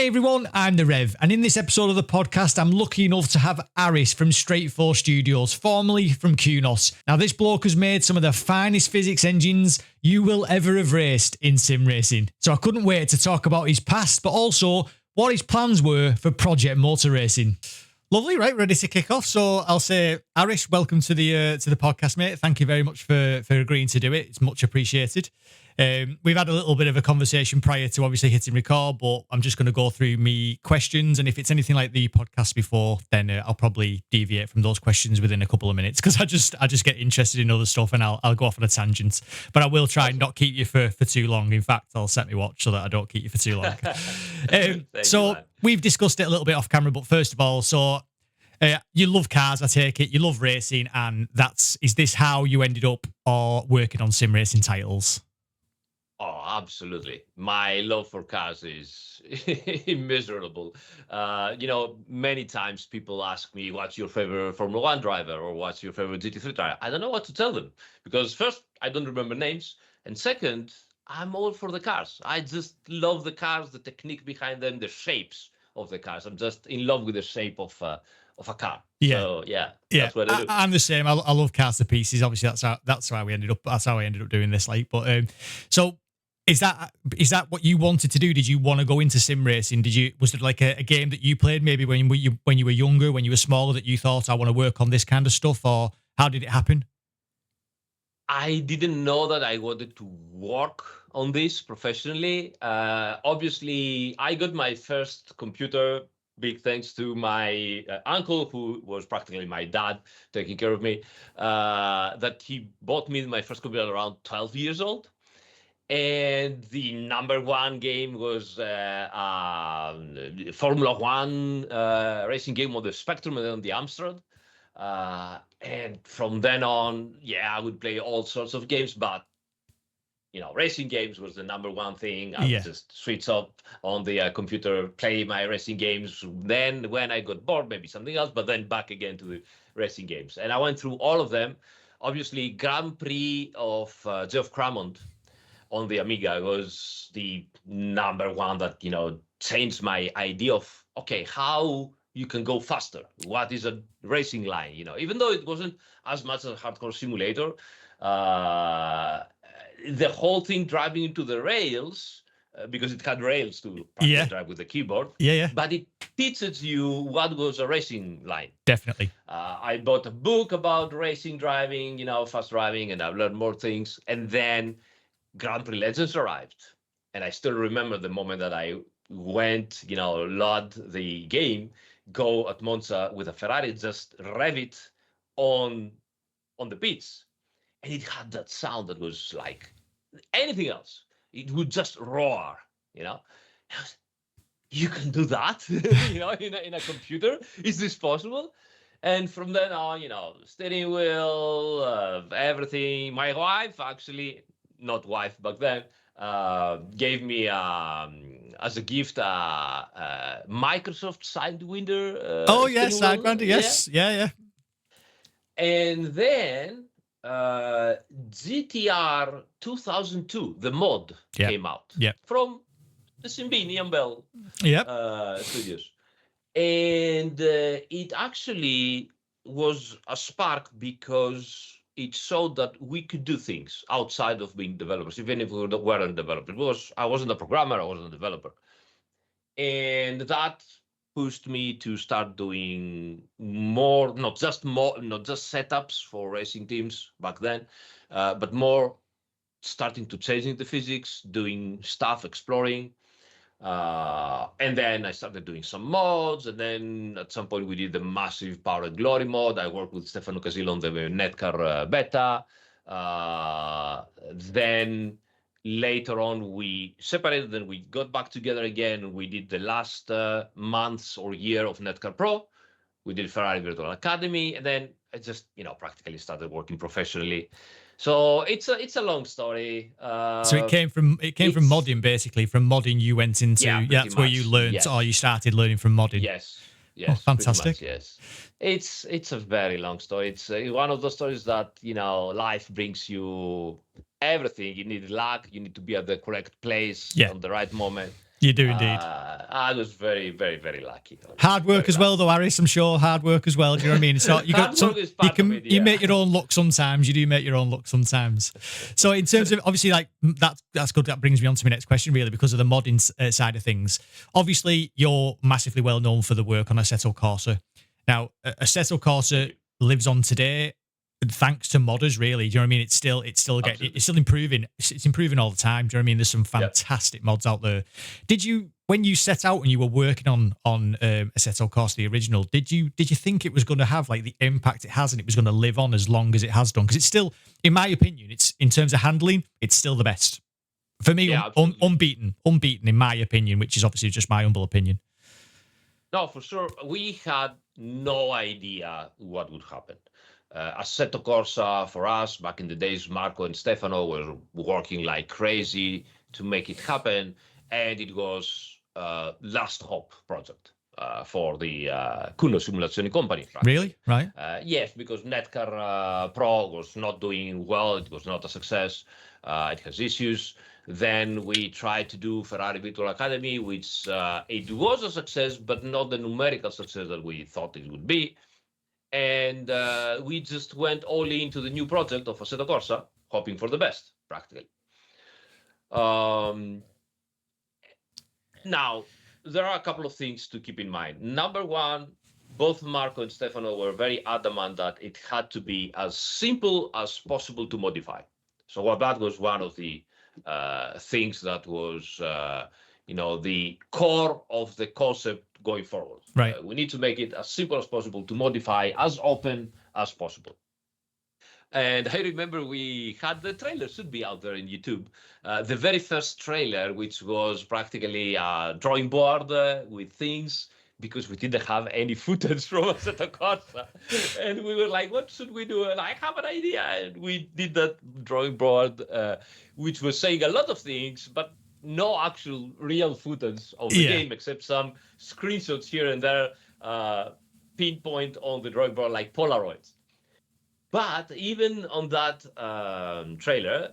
everyone, I'm the Rev, and in this episode of the podcast, I'm lucky enough to have Aris from Straight 4 Studios, formerly from Kunos. Now, this bloke has made some of the finest physics engines you will ever have raced in sim racing. So I couldn't wait to talk about his past, but also what his plans were for Project Motor Racing. Lovely, right? Ready to kick off. So I'll say, Aris, welcome to the podcast, mate. Thank you very much for agreeing to do it. It's much appreciated. We've had a little bit of a conversation prior to obviously hitting record, but I'm just going to go through me questions. And if it's anything like the podcast before, then I'll probably deviate from those questions within a couple of minutes because I just get interested in other stuff and I'll go off on a tangent. But I will try and not keep you for too long. In fact, I'll set my watch so that I don't keep you for too long. We've discussed it a little bit off camera, but first of all, you love cars, I take it. You love racing, and is this how you ended up working on sim racing titles? Oh, absolutely. My love for cars is immeasurable. Many times people ask me, what's your favorite Formula One driver or what's your favorite GT3 driver? I don't know what to tell them because first, I don't remember names. And second, I'm all for the cars. I just love the cars, the technique behind them, the shapes of the cars. I'm just in love with the shape of a car. Yeah. So that's what I do. I'm the same. I love cars to pieces. Obviously, that's how I ended up. That's how I ended up doing this. So is that what you wanted to do? Did you want to go into sim racing? Was it like a game that you played maybe when you were younger, when you were smaller, that you thought I want to work on this kind of stuff, or how did it happen? I didn't know that I wanted to work on this professionally. Obviously, I got my first computer, big thanks to my uncle, who was practically my dad, taking care of me, that he bought me my first computer around 12 years old. And the number one game was Formula One racing game on the Spectrum and then on the Amstrad. And from then on, I would play all sorts of games, but racing games was the number one thing. I would just switch up on the computer, play my racing games. Then when I got bored, maybe something else, but then back again to the racing games. And I went through all of them. Obviously, Grand Prix of Geoff Crammond on the Amiga was the number one that, changed my idea of, okay, how you can go faster. What is a racing line? Even though it wasn't as much a hardcore simulator, the whole thing driving into the rails, because it had rails to drive with the keyboard. But it teaches you what was a racing line. Definitely. I bought a book about racing driving, fast driving, and I've learned more things. And then Grand Prix Legends arrived. And I still remember the moment that I went, load the game, go at Monza with a Ferrari, just rev it on the pits. And it had that sound that was like anything else. It would just roar, You can do that, in a computer? Is this possible? And from then on, steering wheel, everything. My wife, actually, not wife back then, gave me as a gift Microsoft Sidewinder. Sidewinder, yes. Yeah. And then GTR 2002, the mod, came out from the Simbini and Bell studios. And it actually was a spark because it showed that we could do things outside of being developers, even if we weren't developers. I wasn't a programmer, I wasn't a developer. And that pushed me to start doing more, not just setups for racing teams back then, but more starting to changing the physics, doing stuff, exploring. And then I started doing some mods, and then at some point we did the massive Power and Glory mod. I worked with Stefano Casillo on the Netcar beta. Then later on we separated, then we got back together again. We did the last months or year of Netcar Pro. We did Ferrari Virtual Academy, and then I just practically started working professionally. So it's a long story. So it came from modding, basically. From modding, you went into that's where you learned, or you started learning from modding. Yes. Fantastic. Much, yes, it's a very long story. It's one of those stories that life brings you everything. You need luck. You need to be at the correct place on the right moment. You do indeed. I was very, very, very lucky. Hard work as well, though, Aris. I'm sure hard work as well. Do you know what I mean? So you got some. You make your own luck sometimes. You do make your own luck sometimes. So in terms of obviously, like that's good. That brings me on to my next question, really, because of the modding side of things. Obviously, you're massively well known for the work on Assetto Corsa. Now, Assetto Corsa lives on today thanks to modders, really. Do you know what I mean? It's still improving. It's improving all the time. Do you know what I mean? There's some fantastic mods out there. Did you, when you set out and you were working on Assetto Corsa, the original, did you think it was going to have like the impact it has and it was going to live on as long as it has done? Because it's still, in my opinion, it's in terms of handling, it's still the best for me. Unbeaten in my opinion, which is obviously just my humble opinion. No, for sure. We had no idea what would happen. Assetto Corsa, for us, back in the days, Marco and Stefano were working like crazy to make it happen. And it was last hope project for the Kuno Simulazioni company. Practically. Really? Right. Yes, because Netcar Pro was not doing well. It was not a success. It has issues. Then we tried to do Ferrari Virtual Academy, which it was a success, but not the numerical success that we thought it would be. And we just went all into the new project of Assetto Corsa, hoping for the best, practically. Now, there are a couple of things to keep in mind. Number one, both Marco and Stefano were very adamant that it had to be as simple as possible to modify. So that was one of the things that was, the core of the concept going forward. Right. We need to make it as simple as possible to modify, as open as possible. And I remember we had the trailer, should be out there in YouTube. The very first trailer, which was practically a drawing board with things, because we didn't have any footage from Assetto Corsa. And we were like, what should we do? And I have an idea. And we did that drawing board, which was saying a lot of things, but no actual real footage of the game, except some screenshots here and there, pinpoint on the drawing board like Polaroids. But even on that trailer,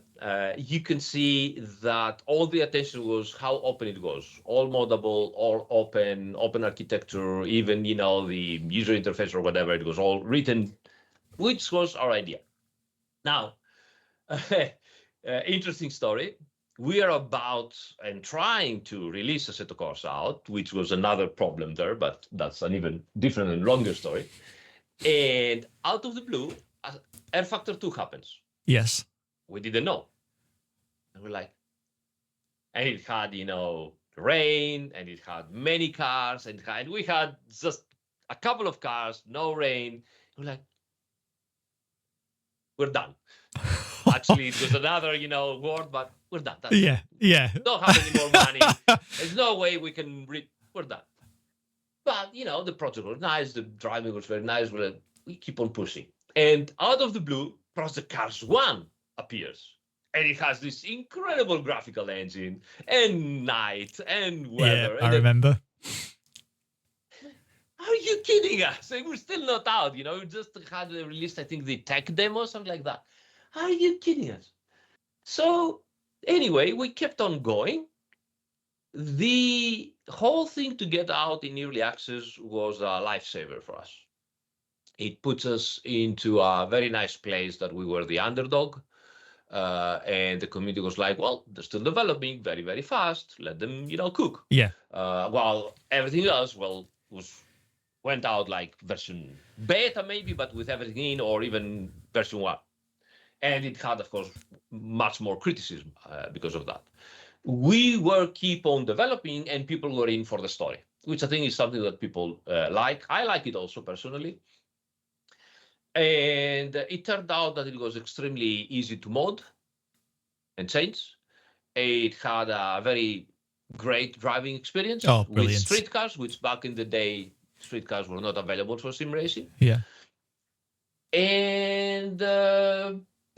you can see that all the attention was how open it was. All moddable, all open architecture, even, the user interface or whatever, it was all written, which was our idea. Now, interesting story. We are about and trying to release Assetto Corsa out, which was another problem there, but that's an even different and longer story. And out of the blue, Air Factor 2 happens. Yes. We didn't know. And we're like, and it had, rain, and it had many cars, and we had just a couple of cars, no rain. We're like, we're done. Actually, it was another, word, but we're done. Yeah. Don't have any more money. There's no way we can we're done. But, the project was nice. The driving was very nice. We keep on pushing. And out of the blue, Project Cars 1 appears. And it has this incredible graphical engine and night and weather. Yeah, I remember. Are you kidding us? And we're still not out, We just had released, I think, the tech demo, something like that. Are you kidding us? So anyway, we kept on going. The whole thing to get out in early access was a lifesaver for us. It puts us into a very nice place that we were the underdog. And the community was like, well, they're still developing very, very fast. Let them, cook. Yeah. While everything else, went out like version beta maybe, but with everything in, or even version 1. And it had, of course, much more criticism because of that. We were keep on developing, and people were in for the story, which I think is something that people like. I like it also personally. And it turned out that it was extremely easy to mod and change. It had a very great driving experience with street cars, which back in the day, street cars were not available for sim racing. Yeah. And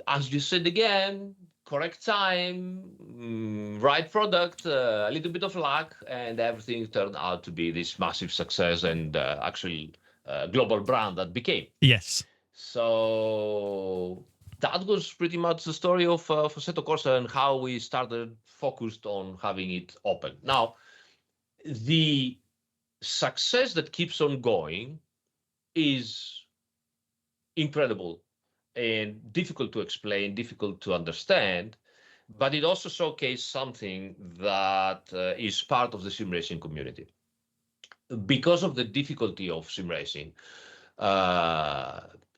as you said again, correct time, right product, a little bit of luck, and everything turned out to be this massive success and actually global brand that became. Yes. So that was pretty much the story of Assetto Corsa and how we started focused on having it open. Now, The success that keeps on going is incredible and difficult to explain, difficult to understand, but it also showcases something that is part of the sim racing community. Because of the difficulty of sim racing,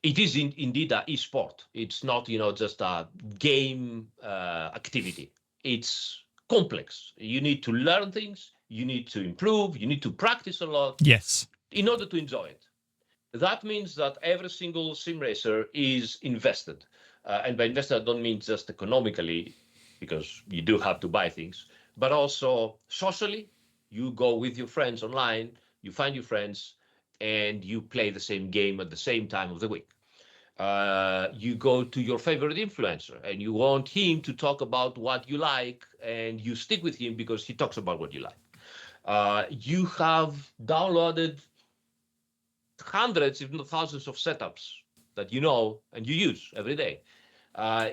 it is indeed an e-sport. It's not, just a game activity. It's complex. You need to learn things. You need to improve. You need to practice a lot. Yes. In order to enjoy it. That means that every single sim racer is invested. And by invested, I don't mean just economically, because you do have to buy things, but also socially. You go with your friends online, you find your friends, and you play the same game at the same time of the week. You go to your favorite influencer and you want him to talk about what you like, and you stick with him because he talks about what you like. You have downloaded hundreds, if not thousands, of setups that you know and you use every day.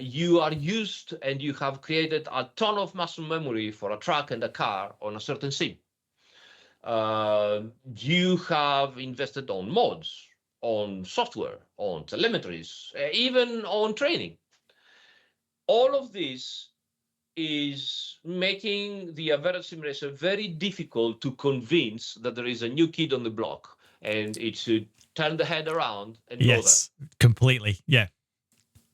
You are used and you have created a ton of muscle memory for a truck and a car on a certain sim. You have invested on mods, on software, on telemetries, even on training. All of this is making the average sim racer very difficult to convince that there is a new kid on the block and it should turn the head around and go there. Yes, completely. Yeah.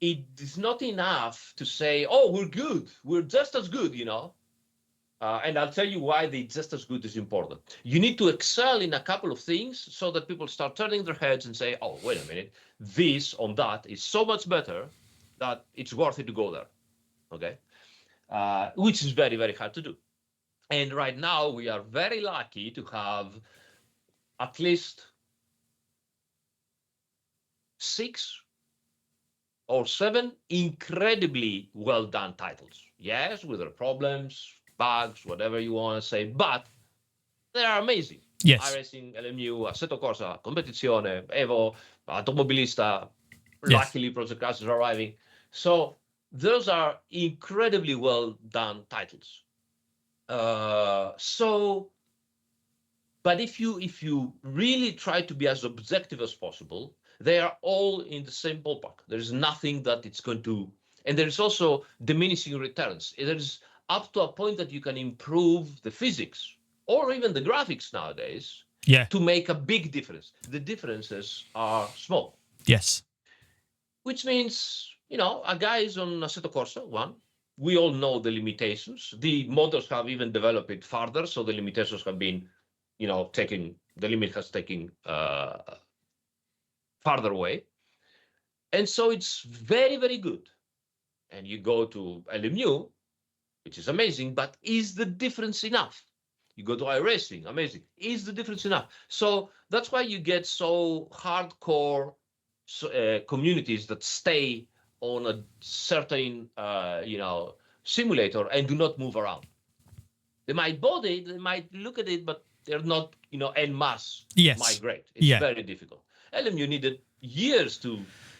It is not enough to say, oh, we're good. We're just as good, and I'll tell you why the just as good is important. You need to excel in a couple of things so that people start turning their heads and say, oh, wait a minute, this on that is so much better that it's worth it to go there. Okay. Which is very, very hard to do. And right now, we are very lucky to have at least 6 or 7 incredibly well done titles. Yes, with their problems, bugs, whatever you want to say, but they are amazing. Yes. iRacing, LMU, Assetto Corsa, Competizione, Evo, Automobilista, yes. Luckily Project Cars is arriving. So those are incredibly well done titles. But if you really try to be as objective as possible, they are all in the same ballpark. There's nothing that it's going to, and there's also diminishing returns. There's up to a point that you can improve the physics or even the graphics nowadays, to make a big difference. The differences are small. Yes. Which means, a guy is on Assetto Corsa, one. We all know the limitations. The models have even developed it further, so the limitations have been, the limit has taken farther away. And so it's very, very good. And you go to LMU, which is amazing, but is the difference enough? You go to iRacing, amazing. Is the difference enough? So that's why you get so hardcore communities that stay on a certain, simulator and do not move around. They might body it, they might look at it, but they're not, en masse migrate. It's very difficult. LMU needed years to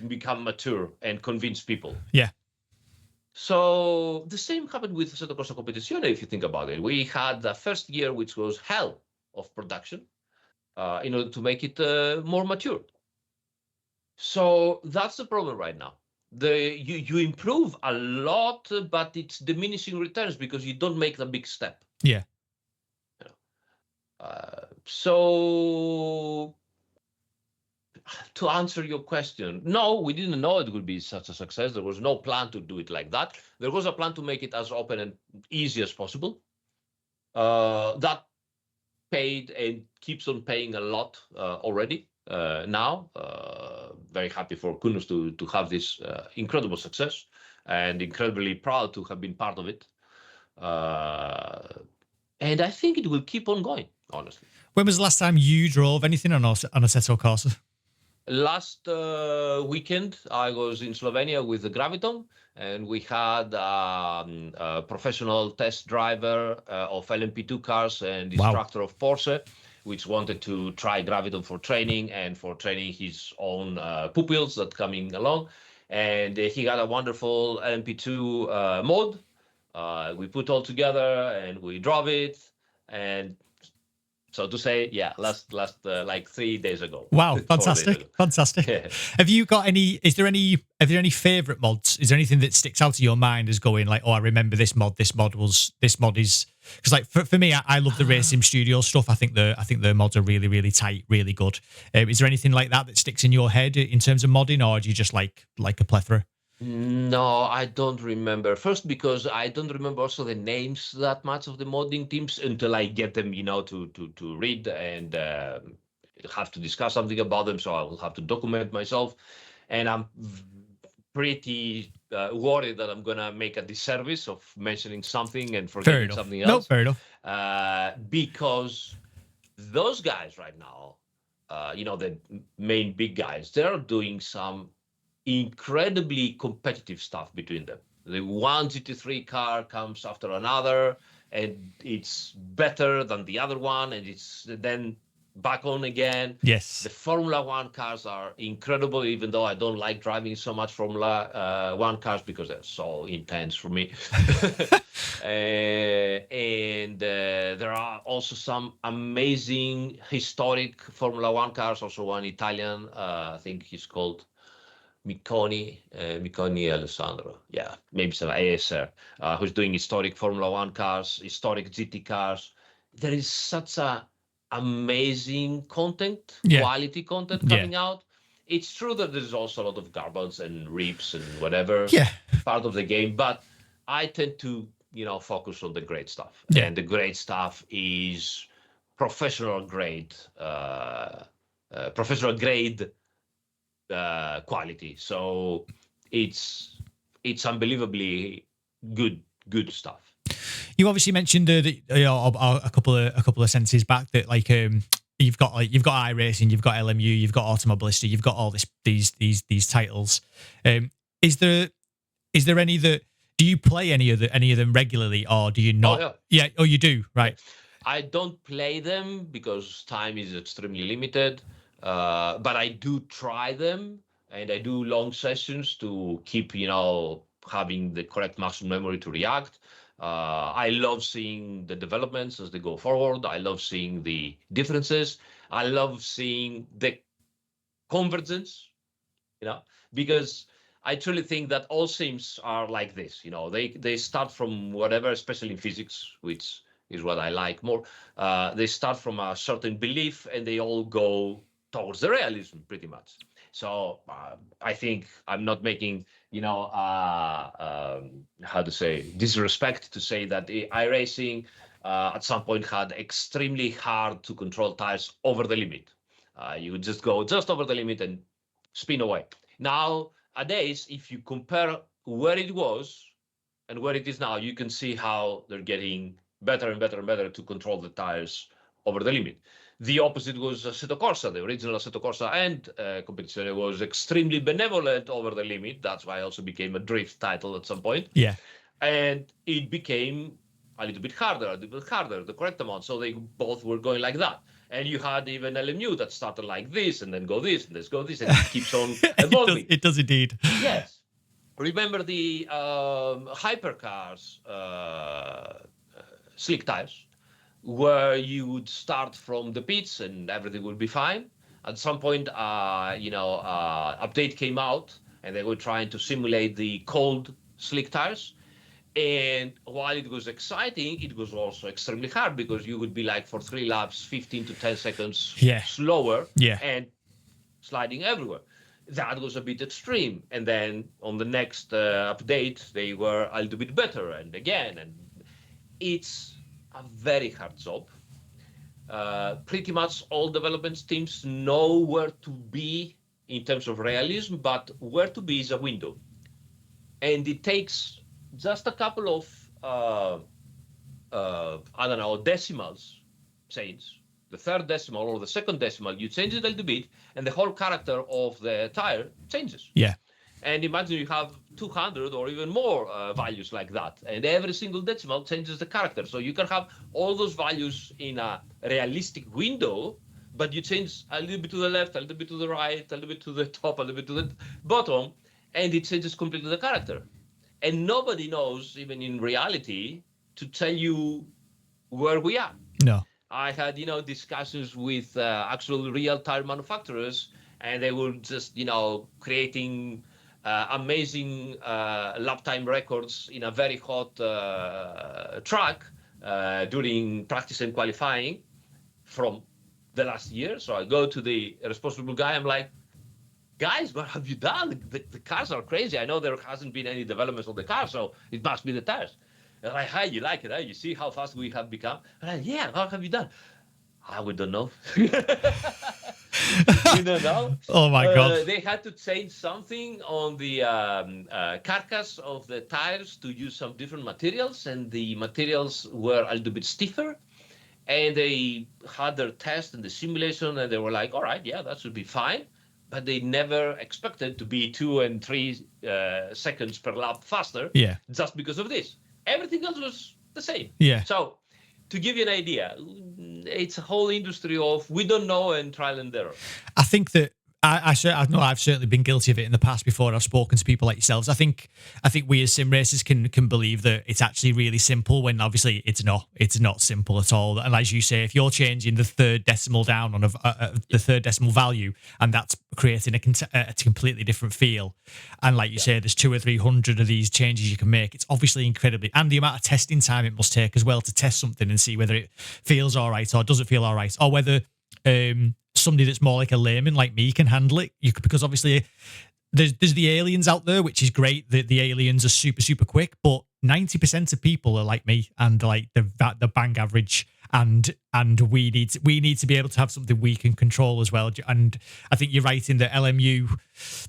become mature and convince people. Yeah. So the same happened with Assetto Corsa Competizione, if you think about it. We had the first year, which was hell of production, in order to make it more mature. So that's the problem right now. You improve a lot, but it's diminishing returns because you don't make the big step. Yeah. So to answer your question, no, we didn't know it would be such a success. There was no plan to do it like that. There was a plan to make it as open and easy as possible. That paid and keeps on paying a lot already now. Very happy for Kunos to have this incredible success and incredibly proud to have been part of it. And I think it will keep on going, honestly. When was the last time you drove anything on Assetto Corsa? Last weekend, I was in Slovenia with the Graviton, and we had a professional test driver of LMP2 cars and instructor of Porsche, which wanted to try Graviton for training and for training his own pupils that coming along. And he got a wonderful LMP2 mod. We put all together and we drove it, and So to say, last like 3 days ago. Wow, fantastic, fantastic. Yeah. Have you got any? Are there any favorite mods? Is there anything that sticks out of your mind as going like, oh, I remember this mod. This mod is because like for me, I love the Racing Studio stuff. I think the mods are really really tight, really good. Is there anything like that sticks in your head in terms of modding, or do you just like a plethora? No, I don't remember. First, because I don't remember also the names that much of the modding teams until I get them, to read and have to discuss something about them. So I will have to document myself, and I'm pretty worried that I'm gonna make a disservice of mentioning something and forgetting something else. No, fair enough. Because those guys right now, the main big guys, they're doing some incredibly competitive stuff between them. The one GT3 car comes after another, and it's better than the other one, and it's then back on again. Yes. The Formula One cars are incredible, even though I don't like driving so much Formula One cars because they're so intense for me. And there are also some amazing historic Formula One cars, also one Italian, I think he's called Micconi Alessandro, maybe some ASR, who's doing historic Formula One cars, historic GT cars. There is such a amazing content, quality content coming out. It's true that there's also a lot of garbage and rips and whatever part of the game, but I tend to, focus on the great stuff. Yeah. And the great stuff is professional grade quality. So it's unbelievably good stuff. You obviously mentioned a couple of sentences back that like you've got iRacing, you've got LMU, you've got Automobilista, you've got all these titles. Is there any that do you play any of them regularly, or do you not? Oh, yeah. Oh, you do, right? I don't play them because time is extremely limited. But I do try them, and I do long sessions to keep, having the correct muscle memory to react. I love seeing the developments as they go forward. I love seeing the differences. I love seeing the convergence, because I truly think that all sims are like this. They start from whatever, especially in physics, which is what I like more. They start from a certain belief, and they all go towards the realism, pretty much. So I think I'm not making, disrespect to say that the iRacing at some point had extremely hard to control tires over the limit. You would just go just over the limit and spin away. Nowadays, if you compare where it was and where it is now, you can see how they're getting better and better and better to control the tires over the limit. The opposite was Assetto Corsa. The original Assetto Corsa and Competizione was extremely benevolent over the limit. That's why it also became a drift title at some point. Yeah. And it became a little bit harder, the correct amount. So they both were going like that. And you had even LMU that started like this, and then go this, and go this, and it keeps on evolving. It does indeed. Yes. Remember the hypercars, slick tires, where you would start from the pits and everything would be fine. At some point, update came out, and they were trying to simulate the cold slick tires. And while it was exciting, it was also extremely hard, because you would be like for 3 laps, 15 to 10 seconds slower and sliding everywhere. That was a bit extreme. And then on the next update, they were a little bit better, and again. And it's a very hard job. Pretty much all development teams know where to be in terms of realism, but where to be is a window. And it takes just a couple of, decimals change. The third decimal or the second decimal, you change it a little bit, and the whole character of the tire changes. Yeah. And imagine you have 200 or even more values like that, and every single decimal changes the character. So you can have all those values in a realistic window, but you change a little bit to the left, a little bit to the right, a little bit to the top, a little bit to the bottom, and it changes completely the character. And nobody knows, even in reality, to tell you where we are. No. I had, discussions with actual real tire manufacturers, and they were just, creating amazing lap time records in a very hot track during practice and qualifying from the last year. So I go to the responsible guy. I'm like, guys, what have you done? The cars are crazy. I know there hasn't been any developments on the car, so it must be the tires. And like, hi, you like it, huh? You see how fast we have become? And I, yeah, what have you done? We don't know. We don't know. Oh my God. They had to change something on the carcass of the tires to use some different materials, and the materials were a little bit stiffer. And they had their test and the simulation, and they were like, all right, yeah, that should be fine. But they never expected to be 2 and 3 seconds per lap faster just because of this. Everything else was the same. Yeah. So to give you an idea, it's a whole industry of we don't know and trial and error. I think that I know I've certainly been guilty of it in the past before. I've spoken to people like yourselves. I think we as sim racers can believe that it's actually really simple when obviously it's not. It's not simple at all. And as you say, if you're changing the third decimal down on the third decimal value, and that's creating a completely different feel, and like you say, there's 200 or 300 of these changes you can make. It's obviously incredibly, and the amount of testing time it must take as well to test something and see whether it feels all right or doesn't feel all right, or whether somebody that's more like a layman like me can handle it. Because obviously there's the aliens out there, which is great. The aliens are super, super quick, but 90% of people are like me and like the bang average. And we need to be able to have something we can control as well. And I think you're right in the LMU.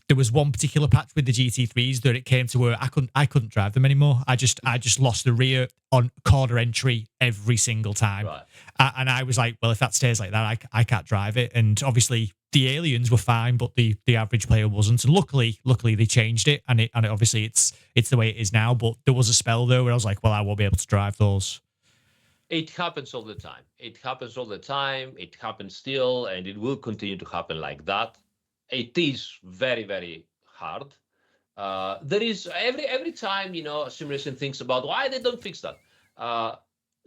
There was one particular patch with the GT3s that it came to where I couldn't drive them anymore. I just lost the rear on corner entry every single time. Right. And I was like, well, if that stays like that, I can't drive it. And obviously the aliens were fine, but the average player wasn't. And luckily they changed it, and it obviously it's the way it is now. But there was a spell there where I was like, well, I won't be able to drive those. It happens all the time. It happens all the time. It happens still, and it will continue to happen like that. It is very, very hard. There is every time, a simulation thinks about why they don't fix that.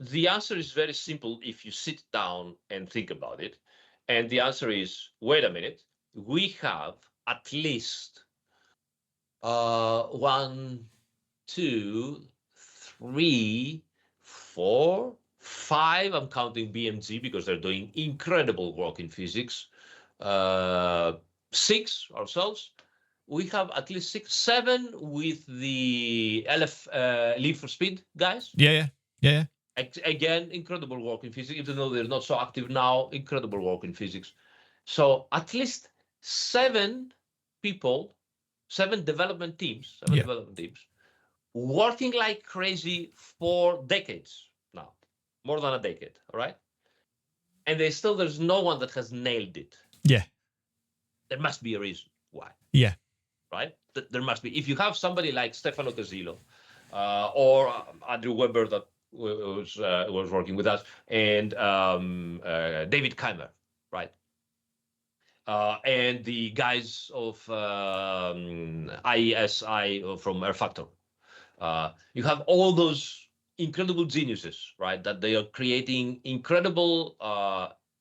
The answer is very simple if you sit down and think about it. And the answer is, wait a minute, we have at least 1, 2, 3, 4, 5, I'm counting BMG because they're doing incredible work in physics. 6 ourselves. We have at least 6, 7 with the Leap for Speed guys. Yeah. Again, incredible work in physics, even though they're not so active now, incredible work in physics. So at least 7 people, 7 development teams, working like crazy for decades now. More than a decade, all right? And there's no one that has nailed it. Yeah. There must be a reason why. Yeah. Right? There must be. If you have somebody like Stefano Terzillo or Andrew Weber that was working with us, and David Keimer, right? And the guys of IESI from Air Factor. You have all those incredible geniuses, right? That they are creating incredible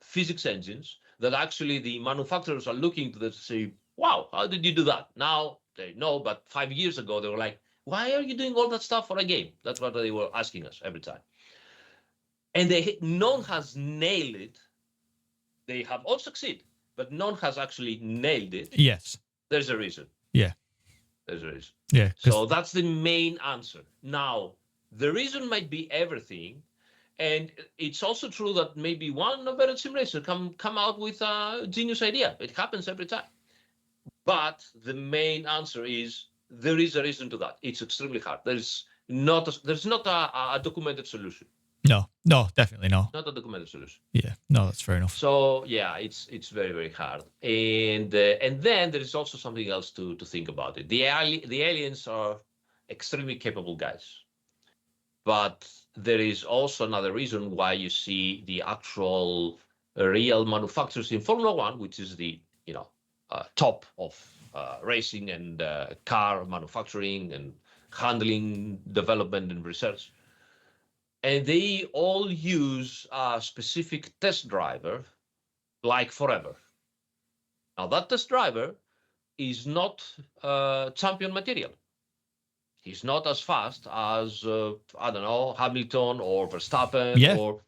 physics engines that actually the manufacturers are looking to say, wow, how did you do that? Now they know, but 5 years ago, they were like, why are you doing all that stuff for a game? That's what they were asking us every time. And none has nailed it. They have all succeeded, but none has actually nailed it. Yes. There's a reason. Yeah. There's a reason. Yeah. So that's the main answer. Now, the reason might be everything. And it's also true that maybe one better sim racer come out with a genius idea. It happens every time. But the main answer is there is a reason to that. It's extremely hard. There's not a documented solution. No, definitely not. Not a documented solution. Yeah, no, that's fair enough. So yeah, it's very, very hard. And then there is also something else to think about it. The aliens are extremely capable guys. But there is also another reason why you see the actual real manufacturers in Formula One, which is the top of racing and car manufacturing and handling, development and research. and they all use a specific test driver, like forever. Now that test driver is not champion material. He's not as fast as I don't know, Hamilton or Verstappen, or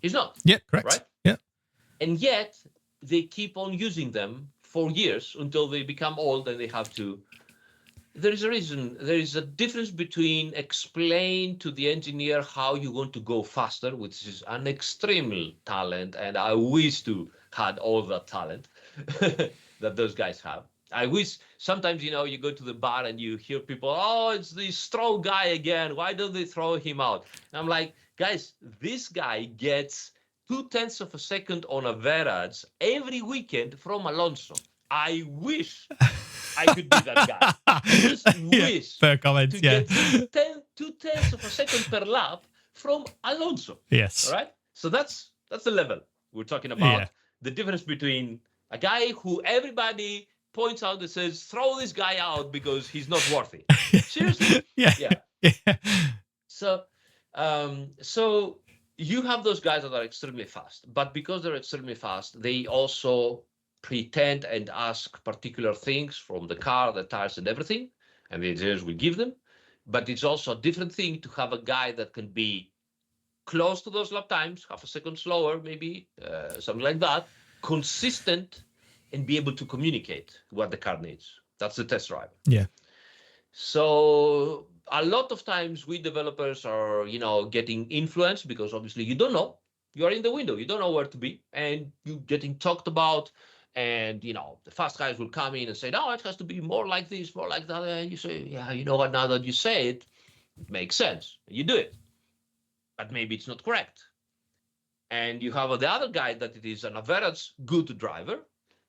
he's not. Yeah, correct. Right? Yeah. And yet they keep on using them for years until they become old and they have to. There is a reason. There is a difference between explain to the engineer how you want to go faster, which is an extreme talent, and I wish to had all that talent that those guys have. I wish sometimes, you go to the bar and you hear people, oh, it's the strong guy again. Why don't they throw him out? And I'm like, guys, this guy gets 0.2 of a second on average every weekend from Alonso. I wish I could be that guy. I just wish fair comment, to get 0.2 of a second per lap from Alonso. Yes. All right. So that's the level we're talking about. Yeah. The difference between a guy who everybody points out and says, throw this guy out because he's not worthy. Seriously. Yeah. So you have those guys that are extremely fast, but because they're extremely fast, they also pretend and ask particular things from the car, the tires, and everything, and the engineers will give them. But it's also a different thing to have a guy that can be close to those lap times, half a second slower, maybe something like that, consistent, and be able to communicate what the car needs. That's the test driver. Yeah. So a lot of times we developers are, getting influenced because obviously you don't know. You are in the window. You don't know where to be, and you're getting talked about. And, the fast guys will come in and say, no, it has to be more like this, more like that. And you say, yeah, you know what, now that you say it, it makes sense. You do it. But maybe it's not correct. And you have the other guy that it is an average good driver,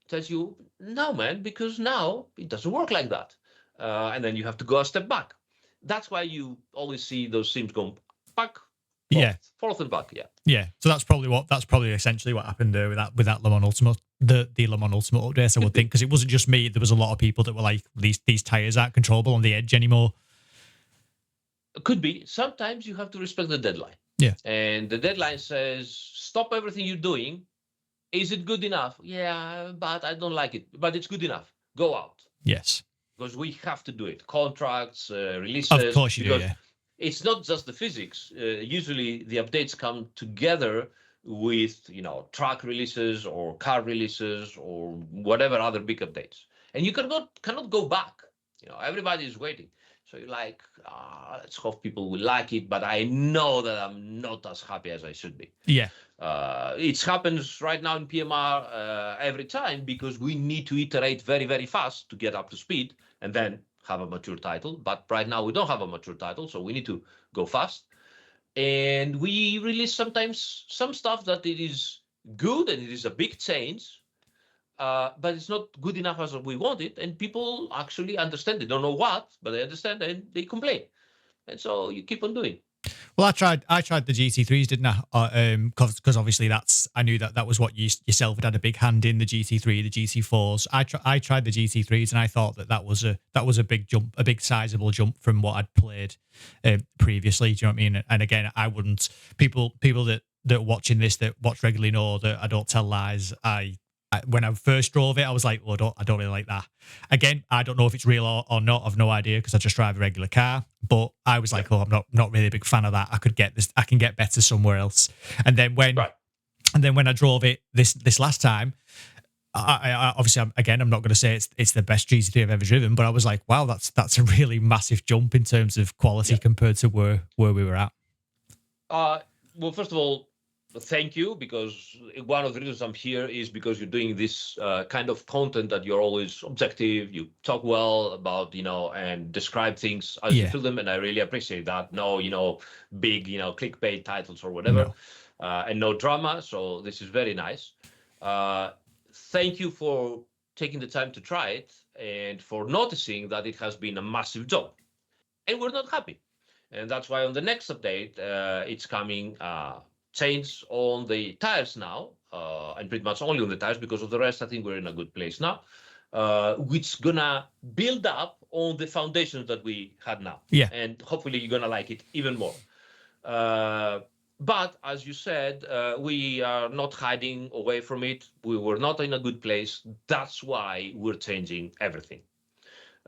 tells you, no, man, because now it doesn't work like that. And then you have to go a step back. That's why you always see those sims going back, forth and back. Yeah. So that's probably essentially what happened there with that Le Mans Ultimate, the Le Mans Ultimate update. I would think, because it wasn't just me. There was a lot of people that were like, these tires aren't controllable on the edge anymore. Could be. Sometimes you have to respect the deadline. Yeah. And the deadline says, stop everything you're doing. Is it good enough? Yeah, but I don't like it. But it's good enough. Go out. Yes. Because we have to do it. Contracts, releases. Of course you do, yeah. It's not just the physics. Usually the updates come together with, track releases or car releases or whatever other big updates. And you cannot go back. Everybody is waiting. So you're like, let's hope people will like it. But I know that I'm not as happy as I should be. Yeah. It happens right now in PMR every time because we need to iterate very, very fast to get up to speed and then have a mature title. But right now we don't have a mature title, so we need to go fast. And we release sometimes some stuff that it is good and it is a big change, but it's not good enough as we want it. And people actually understand. They don't know what, but they understand and they complain. And so you keep on doing. Well, I tried the GT3s, didn't I? Because obviously I knew that was what you yourself had a big hand in, the GT3, the GT4s. I tried the GT3s, and I thought that was a big jump, a big sizable jump from what I'd played previously. Do you know what I mean? And again, I wouldn't people that are watching this that watch regularly know that I don't tell lies. When I first drove it, I was like, well, I don't really like that. Again, I don't know if it's real or not. I've no idea because I just drive a regular car. But I was like, I'm not really a big fan of that. I can get better somewhere else. And then when I drove it this last time, I obviously I'm not going to say it's the best GT3 I've ever driven, but I was like, wow, that's a really massive jump in terms of quality compared to where we were at. Well, first of all, thank you, because one of the reasons I'm here is because you're doing this kind of content that you're always objective. You talk well about, and describe things as you feel them. And I really appreciate that. No, big, clickbait titles or whatever, and no drama. So this is very nice. Thank you for taking the time to try it and for noticing that it has been a massive job. And we're not happy. And that's why on the next update, it's coming change on the tires now, and pretty much only on the tires, because of the rest, I think we're in a good place now, which gonna build up on the foundations that we had now. Yeah. And hopefully you're gonna like it even more. But as you said, we are not hiding away from it. We were not in a good place. That's why we're changing everything.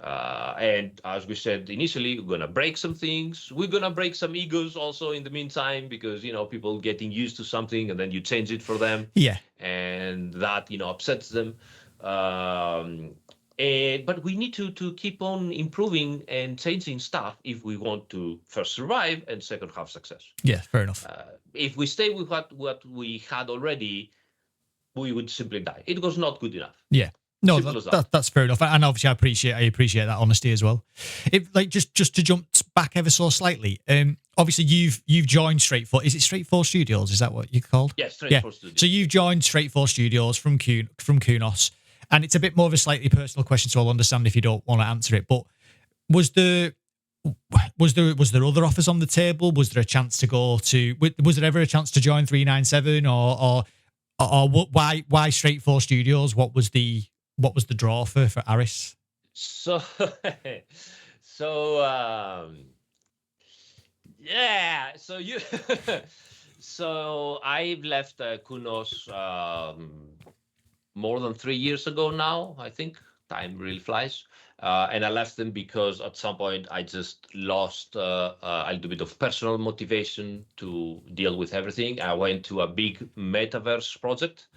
And as we said initially, we're going to break some things. We're going to break some egos also in the meantime, because, people getting used to something and then you change it for them. Yeah. And that, upsets them. But we need to keep on improving and changing stuff if we want to first survive and second have success. Yeah, fair enough. If we stay with what we had already, we would simply die. It was not good enough. Yeah. No, that's fair enough, and obviously I appreciate that honesty as well. Just to jump back ever so slightly, obviously you've joined Straight 4. Is it Straight 4 Studios? Is that what you're called? Yes, Straight 4 Studios. So you've joined Straight 4 Studios from Kunos, and it's a bit more of a slightly personal question, so I'll understand if you don't want to answer it. But was there other offers on the table? Was there a chance to go to? Was there ever a chance to join 397 or why Straight 4 Studios? What was the draw for Aris? So I've left Kunos more than 3 years ago now. I think time really flies. And I left them because at some point I just lost a little bit of personal motivation to deal with everything. I went to a big metaverse project,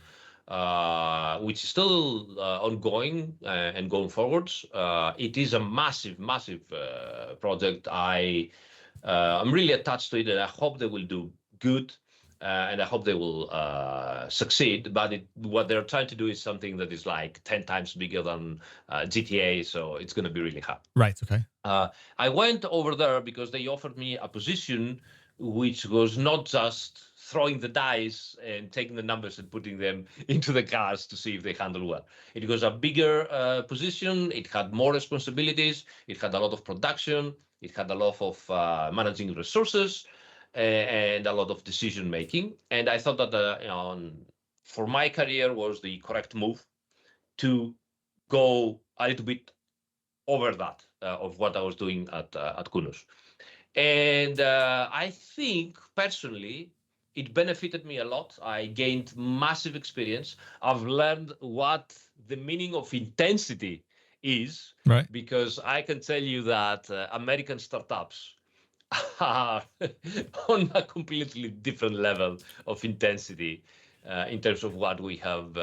which is still ongoing and going forwards. It is a massive project. I'm really attached to it, and I hope they will do good. And I hope they will succeed. But what they're trying to do is something that is like 10 times bigger than GTA, so it's going to be really hard. Right, okay. I went over there because they offered me a position which was not just throwing the dice and taking the numbers and putting them into the cars to see if they handle well. It was a bigger position. It had more responsibilities. It had a lot of production. It had a lot of managing resources and a lot of decision making. And I thought that for my career was the correct move to go a little bit over that of what I was doing at Kunos. And I think personally it benefited me a lot. I gained massive experience. I've learned what the meaning of intensity is, right? Because I can tell you that American startups are on a completely different level of intensity in terms of what we have,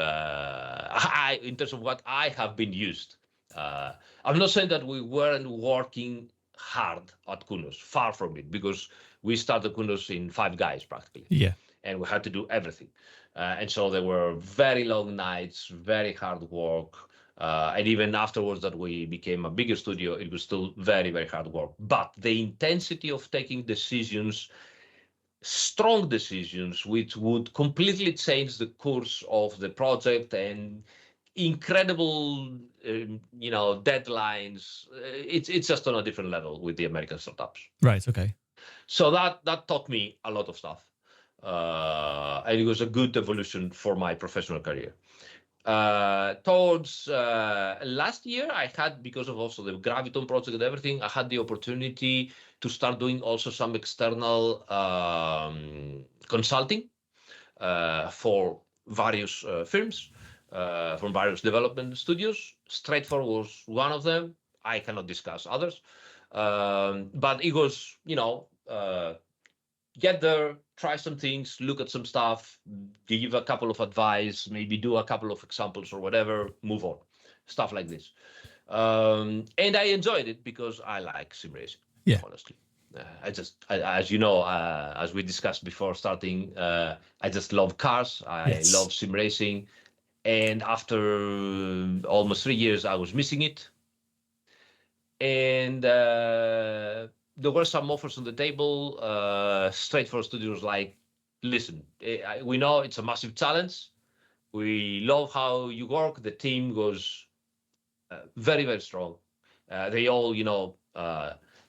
in terms of what I have been used. I'm not saying that we weren't working hard at Kunos, far from it, because we started Kunos in 5 guys practically. Yeah. And we had to do everything. And so there were very long nights, very hard work. And even afterwards that we became a bigger studio, it was still very, very hard work. But the intensity of taking decisions, strong decisions, which would completely change the course of the project, and incredible, deadlines. It's just on a different level with the American startups. Right. Okay. So that taught me a lot of stuff. And it was a good evolution for my professional career. Towards last year, I had, because of also the Graviton project and everything, I had the opportunity to start doing also some external consulting for various firms, from various development studios. Straightforward was one of them. I cannot discuss others. But it was, get there, try some things, look at some stuff, give a couple of advice, maybe do a couple of examples or whatever, move on. Stuff like this. And I enjoyed it because I like sim racing, honestly. As you know, as we discussed before starting, I just love cars. I love sim racing. And after almost 3 years, I was missing it. And there were some offers on the table. Straight 4 Studios like, listen, we know it's a massive challenge. We love how you work. The team was very, very strong. They all,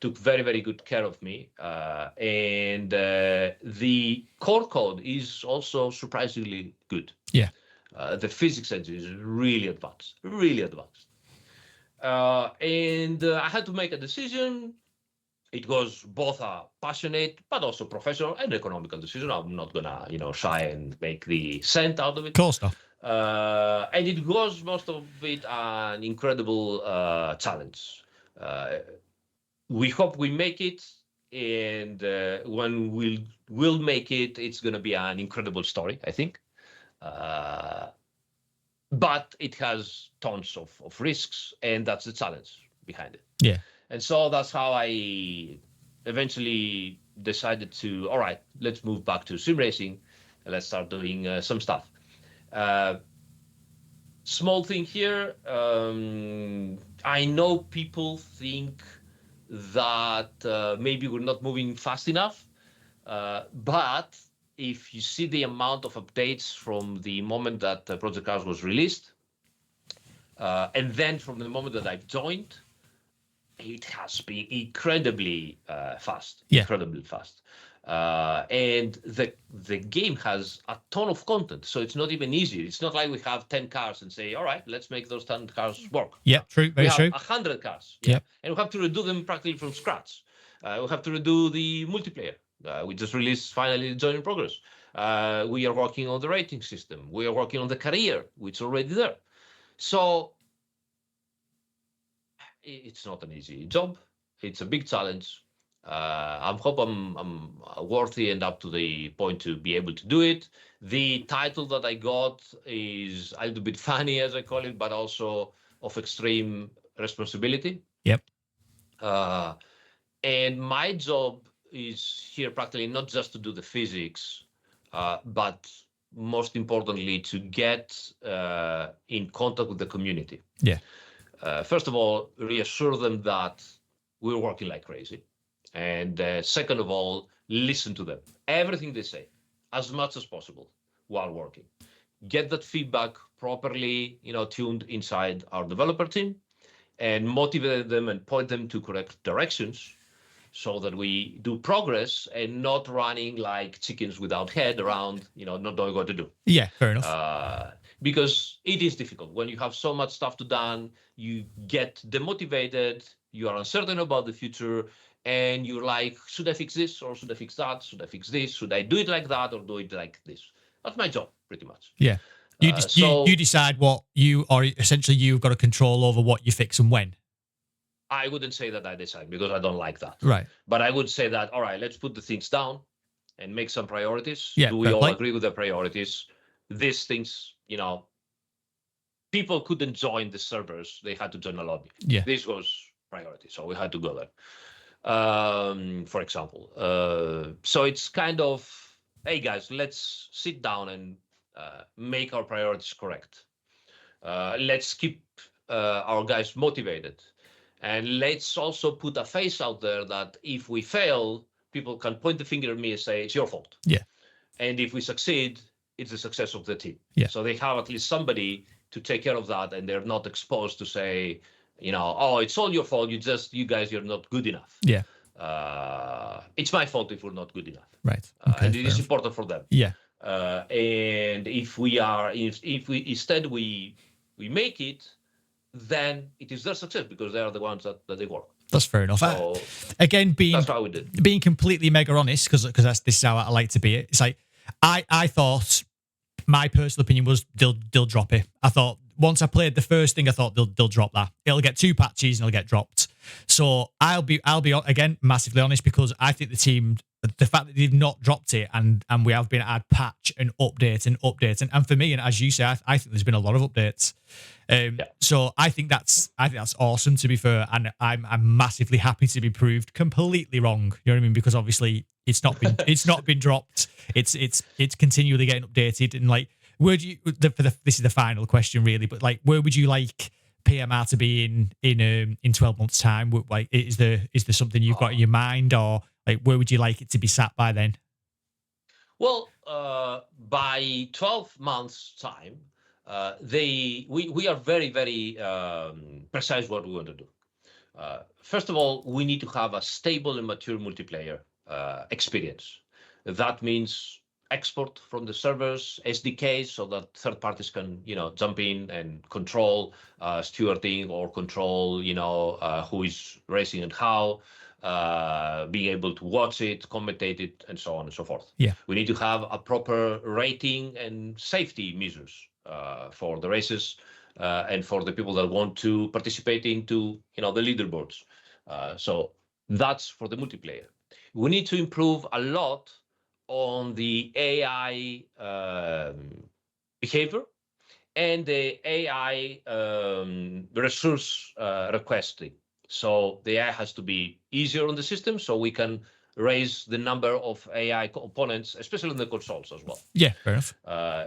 took very, very good care of me. And the core code is also surprisingly good. Yeah. The physics engine is really advanced, really advanced. And I had to make a decision. it was both a passionate but also professional and economical decision. I'm not gonna, shy and make the cent out of it. Cool stuff. And it was most of it an incredible challenge. We hope we make it, and when we'll make it, it's gonna be an incredible story, I think. But it has tons of risks, and that's the challenge behind it. Yeah. And so that's how I eventually decided to, all right, let's move back to sim racing and let's start doing some stuff. Small thing here. I know people think that maybe we're not moving fast enough, but if you see the amount of updates from the moment that Project Cars was released, and then from the moment that I've joined, it has been incredibly fast. Yeah. Incredibly fast. And the game has a ton of content, so it's not even easy. It's not like we have 10 cars and say, all right, let's make those 10 cars work. Yeah, true, very true. We have 100 cars. Yeah. And we have to redo them practically from scratch. We have to redo the multiplayer. We just released finally the Join in Progress. We are working on the rating system. We are working on the career, which is already there. So it's not an easy job. It's a big challenge. I hope I'm worthy and up to the point to be able to do it. The title that I got is a little bit funny, as I call it, but also of extreme responsibility. Yep. And my job is here practically not just to do the physics, but most importantly, to get in contact with the community. Yeah. First of all, reassure them that we're working like crazy. And second of all, listen to them. Everything they say, as much as possible while working. Get that feedback properly, tuned inside our developer team, and motivate them and point them to correct directions so that we do progress and not running like chickens without head around, not knowing what to do. Yeah, fair enough. Because it is difficult. When you have so much stuff to do, you get demotivated, you are uncertain about the future, and you're like, should I fix this or should I fix that? Should I fix this? Should I do it like that or do it like this? That's my job, pretty much. Yeah. You decide what essentially you've got a control over what you fix and when. I wouldn't say that I decide because I don't like that. Right. But I would say that, all right, let's put the things down and make some priorities. Yeah, do we all agree with the priorities? These things, people couldn't join the servers. They had to join a lobby. Yeah. This was priority. So we had to go there. For example. So it's kind of, hey guys, let's sit down and make our priorities correct. Let's keep our guys motivated. And let's also put a face out there that if we fail, people can point the finger at me and say, it's your fault. Yeah. And if we succeed, it's the success of the team. Yeah. So they have at least somebody to take care of that, and they're not exposed to say, oh, it's all your fault. You guys, you're not good enough. Yeah. It's my fault if we're not good enough. Right. Okay, and it is important for them. Yeah. And if we instead we make it, then it is their success because they are the ones that they work. That's fair enough. So, again, that's how we did. Being completely mega honest, because this is how I like to be. It's like I thought my personal opinion was they'll drop it. I thought once I played the first thing, I thought they'll drop that. It'll get 2 patches and it'll get dropped. So I'll be again massively honest because I think the team, the fact that they've not dropped it and we have been add patch and update and for me, and as you say, I think there's been a lot of updates. So I think that's awesome, to be fair, and I'm massively happy to be proved completely wrong. You know what I mean? Because obviously it's not been dropped. It's continually getting updated, and like, where do you this is the final question really, but like, where would you like PMR to be in 12 months time? Like, is there something you've got in your mind, or like, where would you like it to be sat by then? Well, by 12 months time, we are very, very precise what we want to do. First of all, we need to have a stable and mature multiplayer experience. That means export from the servers, SDKs, so that third parties can, jump in and control stewarding or control, who is racing and how. being able to watch it, commentate it, and so on and so forth. Yeah. We need to have a proper rating and safety measures for the races and for the people that want to participate into the leaderboards. So that's for the multiplayer. We need to improve a lot on the AI behavior and the AI resource requesting. So the AI has to be easier on the system so we can raise the number of AI components, especially in the consoles as well. Yeah, fair enough.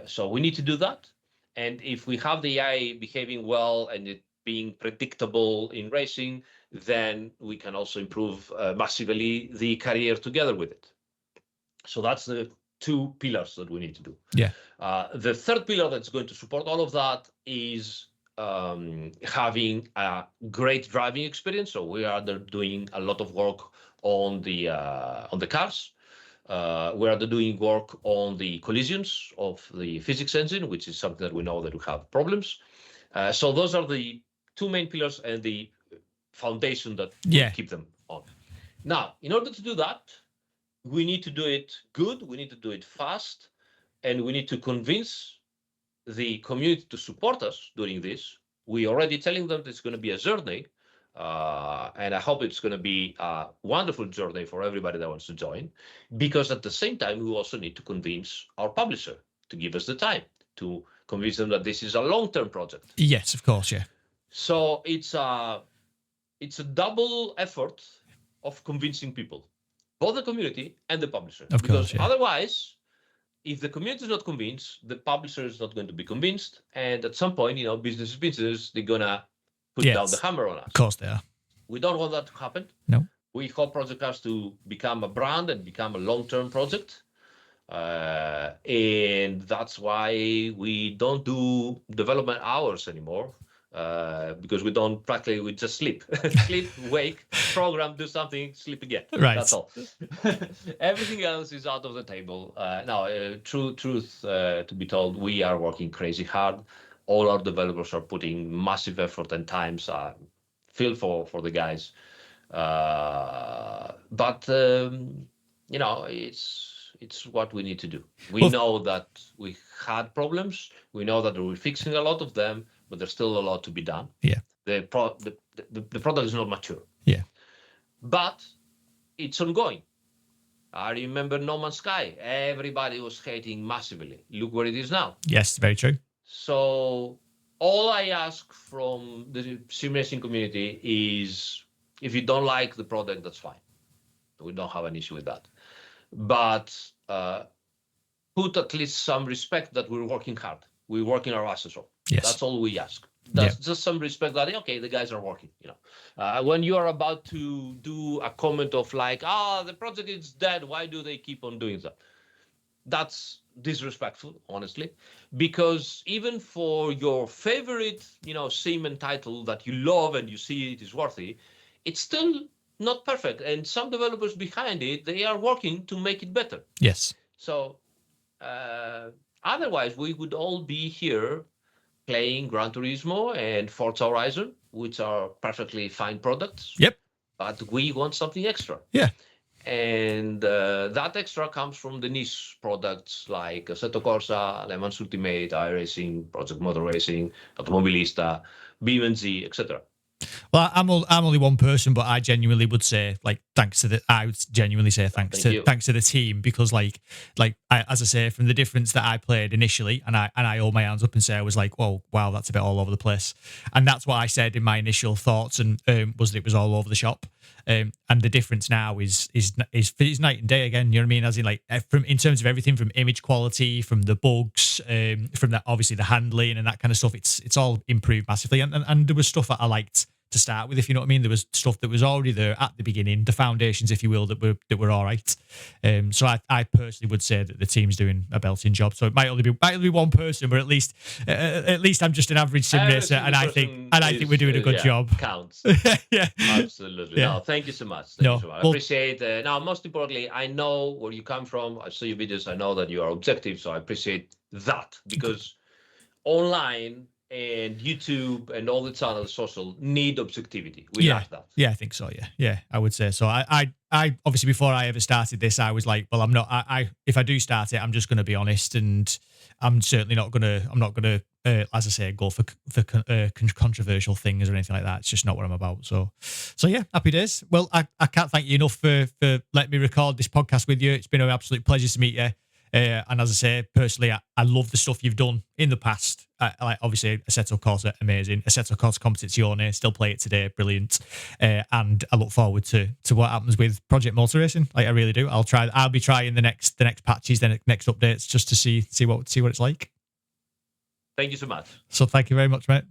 So we need to do that. And if we have the AI behaving well and it being predictable in racing, then we can also improve massively the career together with it. So that's the two pillars that we need to do. Yeah. The third pillar that's going to support all of that is having a great driving experience. So we are doing a lot of work on the cars. We are doing work on the collisions of the physics engine, which is something that we know that we have problems. So those are the two main pillars and the foundation that we keep them on. Now, in order to do that, we need to do it good, we need to do it fast, and we need to convince the community to support us doing this. We're already telling them that it's going to be a journey, and I hope it's going to be a wonderful journey for everybody that wants to join, because at the same time, we also need to convince our publisher to give us the time to convince them that this is a long-term project. Yes, of course, yeah. So it's a double effort of convincing people, both the community and the publisher. Of course, yeah. Otherwise, if the community is not convinced, the publisher is not going to be convinced. And at some point, business is business. They're going to put down the hammer on us. Of course they are. We don't want that to happen. No. We hope Project Cars to become a brand and become a long-term project. And that's why we don't do development hours anymore. Because we just sleep, wake, program, do something, sleep again. Right. That's all. Everything else is out of the table. Truth to be told, we are working crazy hard. All our developers are putting massive effort and times. Feel for the guys. But it's what we need to do. We know that we had problems. We know that we're fixing a lot of them, but there's still a lot to be done. Yeah. The product is not mature. Yeah. But it's ongoing. I remember No Man's Sky. Everybody was hating massively. Look where it is now. Yes, very true. So all I ask from the sim racing community is, if you don't like the product, that's fine. We don't have an issue with that. But put at least some respect that we're working hard. We're working our asses off. Yes. That's all we ask. That's just some respect that, okay, the guys are working. When you are about to do a comment of like, the project is dead, why do they keep on doing that? That's disrespectful, honestly, because even for your favorite, sim and title that you love and you see it is worthy, it's still not perfect. And some developers behind it, they are working to make it better. Yes. So otherwise, we would all be here playing Gran Turismo and Forza Horizon, which are perfectly fine products. Yep. But we want something extra. Yeah. And that extra comes from the niche products like Assetto Corsa, Le Mans Ultimate, iRacing, Project Motor Racing, Automobilista, BeamNZ, etc. Well, I'm only one person, but I genuinely would say, thanks to the team, because as I say, from the difference that I played initially, and I hold my hands up and say I was like, oh wow, that's a bit all over the place, and that's what I said in my initial thoughts, and was that it was all over the shop, and the difference now is night and day again. You know what I mean? As in in terms of everything, from image quality, from the bugs, from that obviously the handling and that kind of stuff. It's all improved massively, and there was stuff that I liked to start with, if you know what I mean. There was stuff that was already there at the beginning, the foundations, if you will, that were all right. So I personally would say that the team's doing a belting job. So it might only be one person, but at least I'm just an average sim racer, and I think we're doing a good job. Counts. Yeah, absolutely. Yeah. No, thank you so much. Thank you so much. I appreciate. Now, most importantly, I know where you come from. I saw your videos. I know that you are objective, so I appreciate that, because online and YouTube and all the channels social need objectivity. We like that. Yeah, I think so. Yeah, I would say so. I obviously before I ever started this, I was like, well, I'm not. If I do start it, I'm just going to be honest, and I'm certainly not gonna. I'm not gonna, as I say, go for controversial things or anything like that. It's just not what I'm about. So yeah, happy days. Well, I can't thank you enough for letting me record this podcast with you. It's been an absolute pleasure to meet you. And as I say, personally, I love the stuff you've done in the past. Like obviously, Assetto Corsa, amazing. Assetto Corsa Competizione, still play it today, brilliant. And I look forward to what happens with Project Motor Racing. Like I really do. I'll be trying the next patches, the next updates, just to see what it's like. Thank you so much. So thank you very much, mate.